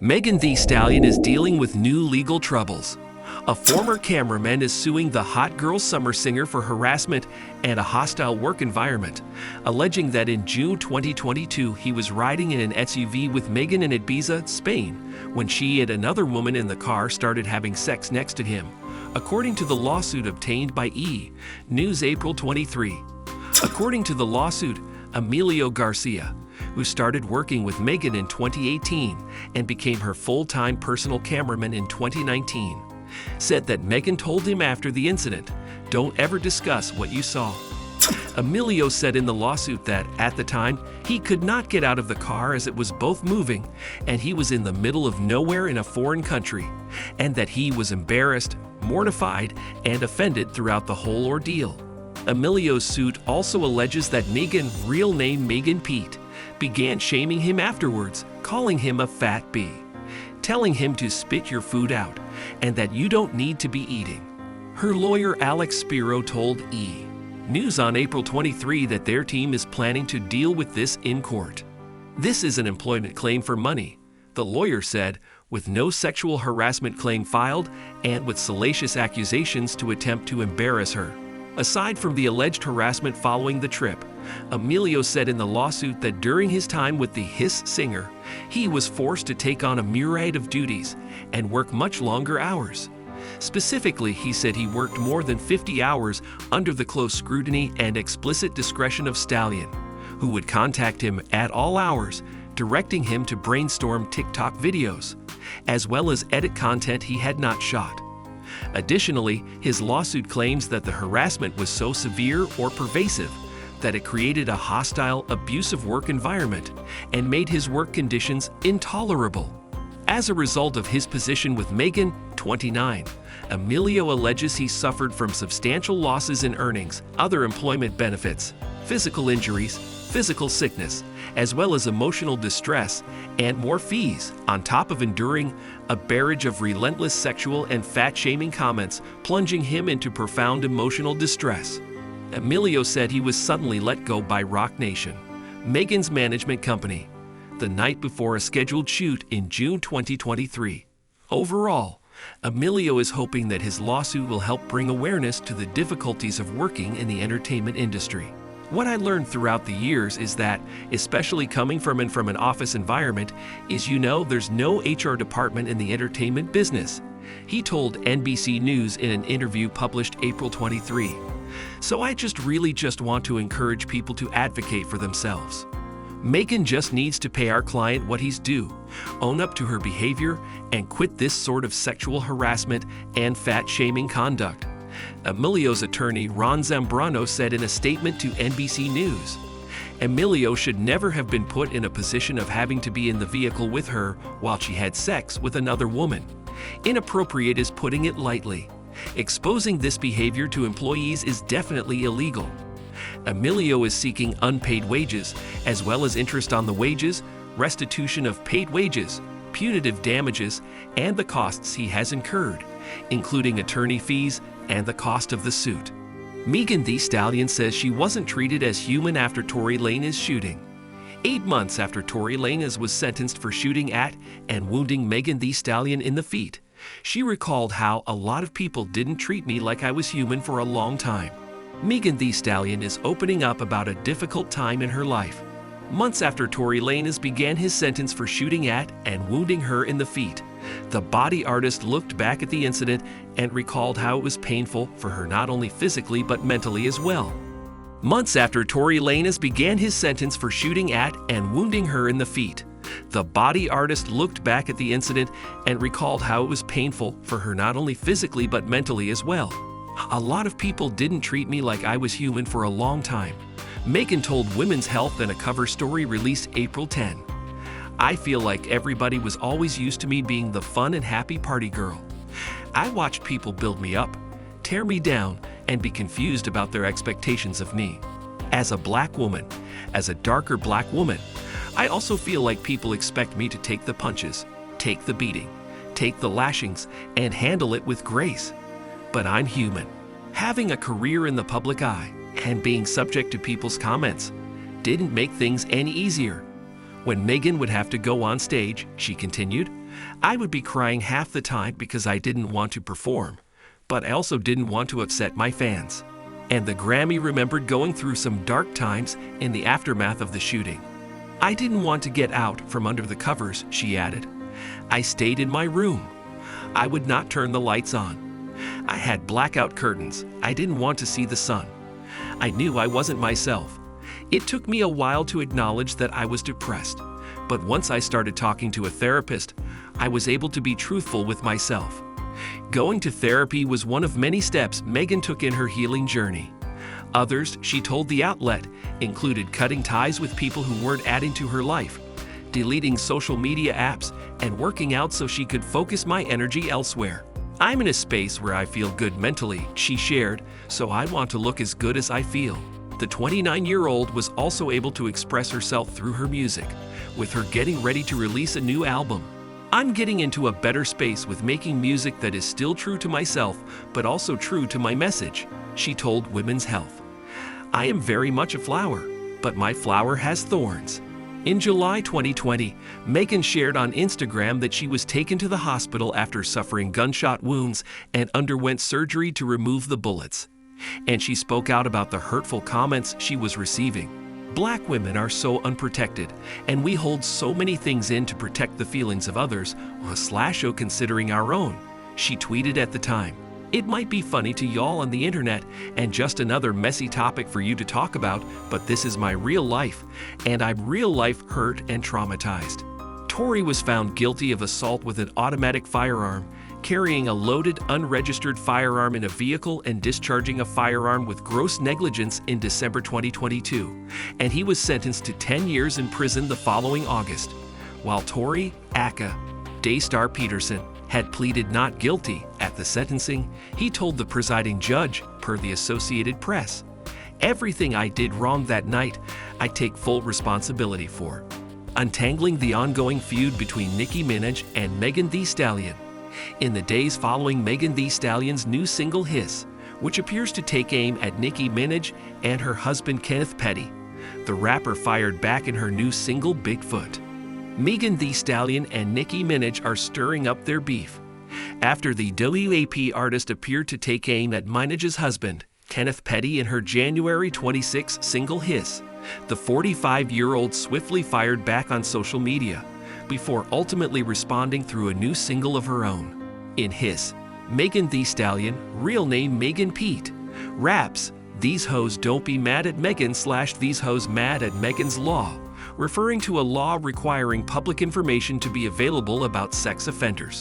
Megan Thee Stallion is dealing with new legal troubles. A former cameraman is suing the hot girl summer singer for harassment and a hostile work environment, alleging that in June 2022 he was riding in an SUV with Megan in Ibiza, Spain, when she and another woman in the car started having sex next to him, according to the lawsuit obtained by News April 23. According to the lawsuit, Emilio Garcia, who started working with Megan in 2018 and became her full-time personal cameraman in 2019, said that Megan told him after the incident, "Don't ever discuss what you saw." Emilio said in the lawsuit that, at the time, he could not get out of the car as it was both moving and he was in the middle of nowhere in a foreign country, and that he was embarrassed, mortified, and offended throughout the whole ordeal. Emilio's suit also alleges that Megan, real name Megan Pete, began shaming him afterwards, calling him a fat bee, telling him to spit your food out, and that you don't need to be eating. Her lawyer Alex Spiro told News on April 23 that their team is planning to deal with this in court. "This is an employment claim for money," the lawyer said, with no sexual harassment claim filed and with salacious accusations to attempt to embarrass her. Aside from the alleged harassment following the trip, Emilio said in the lawsuit that during his time with the Hiss singer, he was forced to take on a myriad of duties and work much longer hours. Specifically, he said he worked more than 50 hours under the close scrutiny and explicit discretion of Stallion, who would contact him at all hours, directing him to brainstorm TikTok videos, as well as edit content he had not shot. Additionally, his lawsuit claims that the harassment was so severe or pervasive that it created a hostile, abusive work environment and made his work conditions intolerable. As a result of his position with Megan, 29, Emilio alleges he suffered from substantial losses in earnings, other employment benefits, physical injuries, physical sickness, as well as emotional distress and more fees, on top of enduring a barrage of relentless sexual and fat-shaming comments, plunging him into profound emotional distress. Emilio said he was suddenly let go by Roc Nation, Megan's management company, the night before a scheduled shoot in June 2023. Overall, Emilio is hoping that his lawsuit will help bring awareness to the difficulties of working in the entertainment industry. "What I learned throughout the years is that, especially coming from an office environment, is there's no HR department in the entertainment business," he told NBC News in an interview published April 23. "So I really want to encourage people to advocate for themselves. Megan just needs to pay our client what he's due, own up to her behavior, and quit this sort of sexual harassment and fat-shaming conduct," Emilio's attorney Ron Zambrano said in a statement to NBC News. Emilio should never have been put in a position of having to be in the vehicle with her while she had sex with another woman. Inappropriate is putting it lightly. Exposing this behavior to employees is definitely illegal. Emilio is seeking unpaid wages, as well as interest on the wages, restitution of paid wages, punitive damages, and the costs he has incurred, including attorney fees and the cost of the suit. Megan Thee Stallion says she wasn't treated as human after Tory Lanez's shooting. 8 months after Tory Lanez was sentenced for shooting at and wounding Megan Thee Stallion in the feet, she recalled how "a lot of people didn't treat me like I was human for a long time." Megan Thee Stallion is opening up about a difficult time in her life. Months after Tory Lanez began his sentence for shooting at and wounding her in the feet, the body artist looked back at the incident and recalled how it was painful for her not only physically but mentally as well. Months after Tory Lanez began his sentence for shooting at and wounding her in the feet, the body artist looked back at the incident and recalled how it was painful for her not only physically but mentally as well. "A lot of people didn't treat me like I was human for a long time," Megan told Women's Health in a cover story released April 10. "I feel like everybody was always used to me being the fun and happy party girl. I watched people build me up, tear me down, and be confused about their expectations of me. As a black woman, as a darker black woman, I also feel like people expect me to take the punches, take the beating, take the lashings, and handle it with grace. But I'm human. Having a career in the public eye and being subject to people's comments didn't make things any easier. When Megan would have to go on stage, she continued, I would be crying half the time because I didn't want to perform, but I also didn't want to upset my fans. And the Grammy remembered going through some dark times in the aftermath of the shooting. I didn't want to get out from under the covers, she added. I stayed in my room. I would not turn the lights on. I had blackout curtains. I didn't want to see the sun. I knew I wasn't myself. It took me a while to acknowledge that I was depressed, but once I started talking to a therapist, I was able to be truthful with myself. Going to therapy was one of many steps Megan took in her healing journey. Others, she told the outlet, included cutting ties with people who weren't adding to her life, deleting social media apps, and working out so she could focus my energy elsewhere. I'm in a space where I feel good mentally, she shared, so I want to look as good as I feel. The 29-year-old was also able to express herself through her music, with her getting ready to release a new album. I'm getting into a better space with making music that is still true to myself, but also true to my message, she told Women's Health. I am very much a flower, but my flower has thorns. In July 2020, Megan shared on Instagram that she was taken to the hospital after suffering gunshot wounds and underwent surgery to remove the bullets. And she spoke out about the hurtful comments she was receiving. Black women are so unprotected, and we hold so many things in to protect the feelings of others, / considering our own, she tweeted at the time. It might be funny to y'all on the internet and just another messy topic for you to talk about, but this is my real life, and I'm real life hurt and traumatized. Tori was found guilty of assault with an automatic firearm, carrying a loaded, unregistered firearm in a vehicle and discharging a firearm with gross negligence in December 2022, and he was sentenced to 10 years in prison the following August, while Tori, aka Daystar Peterson, had pleaded not guilty at the sentencing. He told the presiding judge, per the Associated Press, everything I did wrong that night, I take full responsibility for. Untangling the ongoing feud between Nicki Minaj and Megan Thee Stallion. In the days following Megan Thee Stallion's new single Hiss, which appears to take aim at Nicki Minaj and her husband Kenneth Petty, the rapper fired back in her new single Bigfoot. Megan Thee Stallion and Nicki Minaj are stirring up their beef after the WAP artist appeared to take aim at Minaj's husband, Kenneth Petty, in her January 26 single Hiss. The 45-year-old swiftly fired back on social media before ultimately responding through a new single of her own. In Hiss, Megan Thee Stallion, real name Megan Pete, raps, "These hoes don't be mad at Megan / these hoes mad at Megan's law," referring to a law requiring public information to be available about sex offenders.